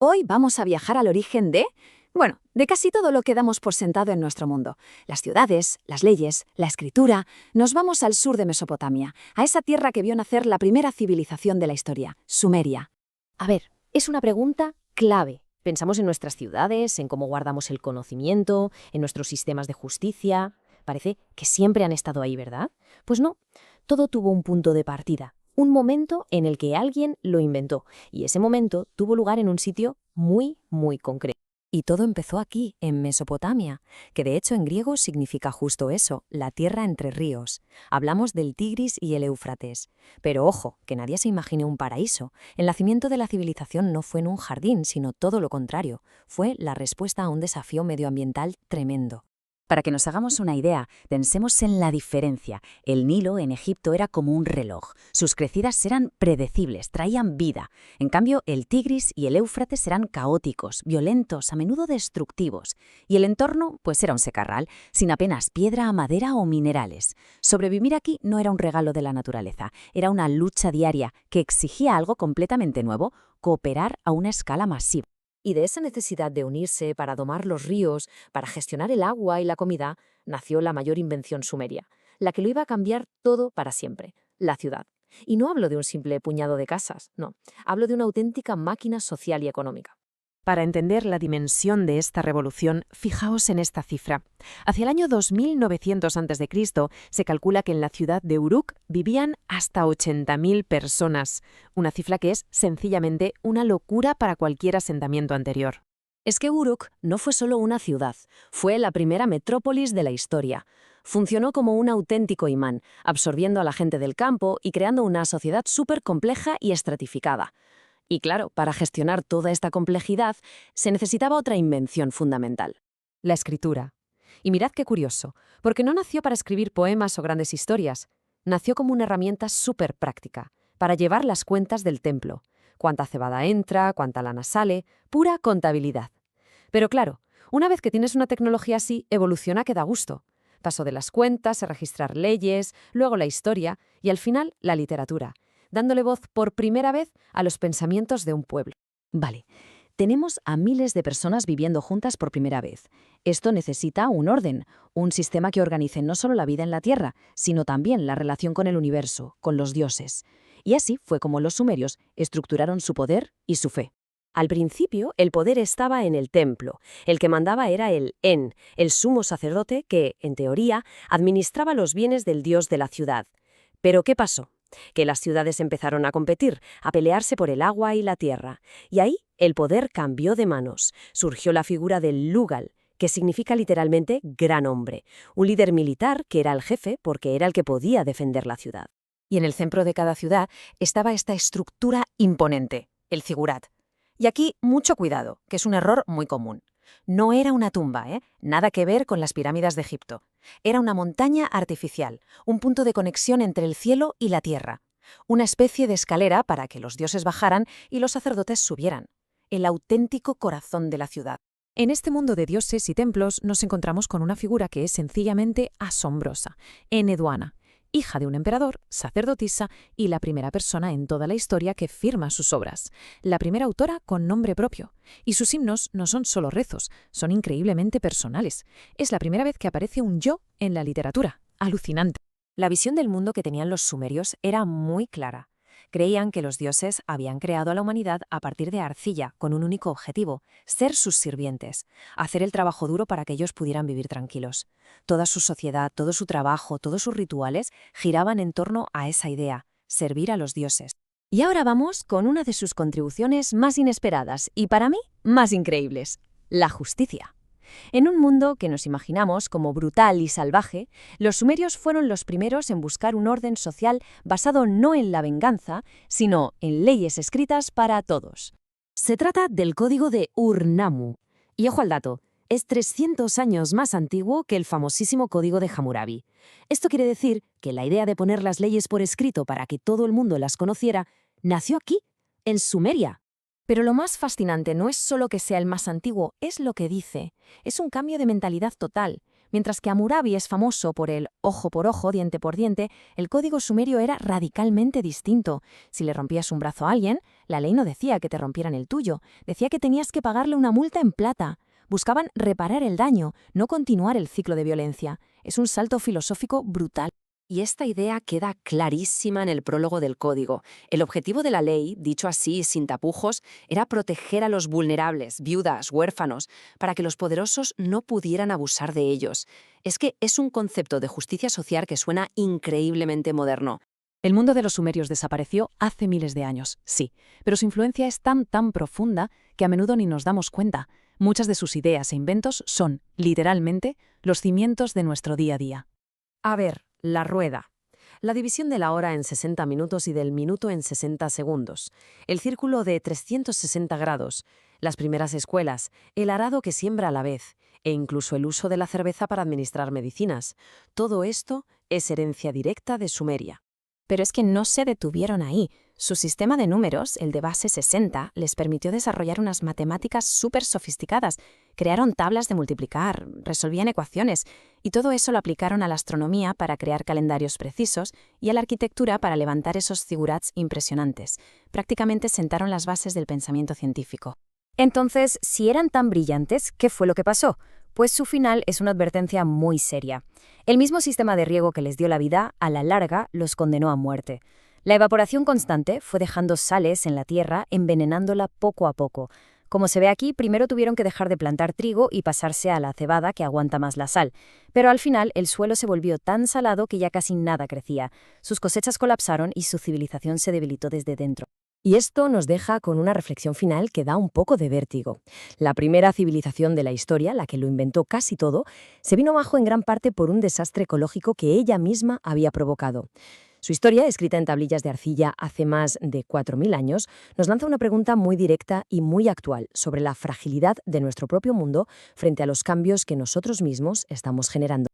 Hoy vamos a viajar al origen de casi todo lo que damos por sentado en nuestro mundo. Las ciudades, las leyes, la escritura. Nos vamos al sur de Mesopotamia, a esa tierra que vio nacer la primera civilización de la historia, Sumeria. A ver, es una pregunta clave. Pensamos en nuestras ciudades, en cómo guardamos el conocimiento, en nuestros sistemas de justicia. Parece que siempre han estado ahí, ¿verdad? Pues no, todo tuvo un punto de partida, un momento en el que alguien lo inventó, y ese momento tuvo lugar en un sitio muy concreto. Y todo empezó aquí, en Mesopotamia, que de hecho en griego significa justo eso, la tierra entre ríos. Hablamos del Tigris y el Éufrates. Pero ojo, que nadie se imagine un paraíso. El nacimiento de la civilización no fue en un jardín, sino todo lo contrario. Fue la respuesta a un desafío medioambiental tremendo. Para que nos hagamos una idea, pensemos en la diferencia. El Nilo en Egipto era como un reloj. Sus crecidas eran predecibles, traían vida. En cambio, el Tigris y el Éufrates eran caóticos, violentos, a menudo destructivos. Y el entorno, pues era un secarral, sin apenas piedra, madera o minerales. Sobrevivir aquí no era un regalo de la naturaleza, era una lucha diaria que exigía algo completamente nuevo: cooperar a una escala masiva. Y de esa necesidad de unirse para domar los ríos, para gestionar el agua y la comida, nació la mayor invención sumeria, la que lo iba a cambiar todo para siempre: la ciudad. Y no hablo de un simple puñado de casas, no, hablo de una auténtica máquina social y económica. Para entender la dimensión de esta revolución, fijaos en esta cifra. Hacia el año 2900 a.C. se calcula que en la ciudad de Uruk vivían hasta 80.000 personas, una cifra que es sencillamente una locura para cualquier asentamiento anterior. Es que Uruk no fue solo una ciudad, fue la primera metrópolis de la historia. Funcionó como un auténtico imán, absorbiendo a la gente del campo y creando una sociedad súper compleja y estratificada. Y claro, para gestionar toda esta complejidad se necesitaba otra invención fundamental. La escritura. Y mirad qué curioso, porque no nació para escribir poemas o grandes historias, nació como una herramienta súper práctica, para llevar las cuentas del templo. Cuánta cebada entra, cuánta lana sale, pura contabilidad. Pero claro, una vez que tienes una tecnología así, evoluciona que da gusto. Pasó de las cuentas a registrar leyes, luego la historia y al final la literatura, dándole voz por primera vez a los pensamientos de un pueblo. Vale, tenemos a miles de personas viviendo juntas por primera vez. Esto necesita un orden, un sistema que organice no solo la vida en la Tierra, sino también la relación con el universo, con los dioses. Y así fue como los sumerios estructuraron su poder y su fe. Al principio, el poder estaba en el templo. El que mandaba era el el sumo sacerdote que, en teoría, administraba los bienes del dios de la ciudad. Pero ¿qué pasó? Que las ciudades empezaron a competir, a pelearse por el agua y la tierra. Y ahí el poder cambió de manos. Surgió la figura del Lugal, que significa literalmente gran hombre, un líder militar que era el jefe porque era el que podía defender la ciudad. Y en el centro de cada ciudad estaba esta estructura imponente, el zigurat. Y aquí mucho cuidado, que es un error muy común. No era una tumba, nada que ver con las pirámides de Egipto. Era una montaña artificial, un punto de conexión entre el cielo y la tierra. Una especie de escalera para que los dioses bajaran y los sacerdotes subieran. El auténtico corazón de la ciudad. En este mundo de dioses y templos nos encontramos con una figura que es sencillamente asombrosa: Enheduanna, hija de un emperador, sacerdotisa y la primera persona en toda la historia que firma sus obras, la primera autora con nombre propio. Y sus himnos no son solo rezos, son increíblemente personales. Es la primera vez que aparece un yo en la literatura. Alucinante. La visión del mundo que tenían los sumerios era muy clara. Creían que los dioses habían creado a la humanidad a partir de arcilla, con un único objetivo: ser sus sirvientes, hacer el trabajo duro para que ellos pudieran vivir tranquilos. Toda su sociedad, todo su trabajo, todos sus rituales giraban en torno a esa idea: servir a los dioses. Y ahora vamos con una de sus contribuciones más inesperadas y, para mí, más increíbles: la justicia. En un mundo que nos imaginamos como brutal y salvaje, los sumerios fueron los primeros en buscar un orden social basado no en la venganza, sino en leyes escritas para todos. Se trata del código de Ur-Nammu. Y ojo al dato, es 300 años más antiguo que el famosísimo código de Hammurabi. Esto quiere decir que la idea de poner las leyes por escrito para que todo el mundo las conociera nació aquí, en Sumeria. Pero lo más fascinante no es solo que sea el más antiguo, es lo que dice. Es un cambio de mentalidad total. Mientras que Hammurabi es famoso por el ojo por ojo, diente por diente, el código sumerio era radicalmente distinto. Si le rompías un brazo a alguien, la ley no decía que te rompieran el tuyo, decía que tenías que pagarle una multa en plata. Buscaban reparar el daño, no continuar el ciclo de violencia. Es un salto filosófico brutal. Y esta idea queda clarísima en el prólogo del código. El objetivo de la ley, dicho así, sin tapujos, era proteger a los vulnerables, viudas, huérfanos, para que los poderosos no pudieran abusar de ellos. Es que es un concepto de justicia social que suena increíblemente moderno. El mundo de los sumerios desapareció hace miles de años, sí, pero su influencia es tan profunda que a menudo ni nos damos cuenta. Muchas de sus ideas e inventos son, literalmente, los cimientos de nuestro día a día. A ver, la rueda. La división de la hora en 60 minutos y del minuto en 60 segundos. El círculo de 360 grados. Las primeras escuelas. El arado que siembra a la vez. E incluso el uso de la cerveza para administrar medicinas. Todo esto es herencia directa de Sumeria. Pero es que no se detuvieron ahí. Su sistema de números, el de base 60, les permitió desarrollar unas matemáticas súper sofisticadas. Crearon tablas de multiplicar, resolvían ecuaciones, y todo eso lo aplicaron a la astronomía para crear calendarios precisos y a la arquitectura para levantar esos zigurats impresionantes. Prácticamente sentaron las bases del pensamiento científico. Entonces, si eran tan brillantes, ¿qué fue lo que pasó? Pues su final es una advertencia muy seria. El mismo sistema de riego que les dio la vida, a la larga, los condenó a muerte. La evaporación constante fue dejando sales en la tierra, envenenándola poco a poco. Como se ve aquí, primero tuvieron que dejar de plantar trigo y pasarse a la cebada, que aguanta más la sal. Pero al final, el suelo se volvió tan salado que ya casi nada crecía. Sus cosechas colapsaron y su civilización se debilitó desde dentro. Y esto nos deja con una reflexión final que da un poco de vértigo. La primera civilización de la historia, la que lo inventó casi todo, se vino abajo en gran parte por un desastre ecológico que ella misma había provocado. Su historia, escrita en tablillas de arcilla hace más de 4000 años, nos lanza una pregunta muy directa y muy actual sobre la fragilidad de nuestro propio mundo frente a los cambios que nosotros mismos estamos generando.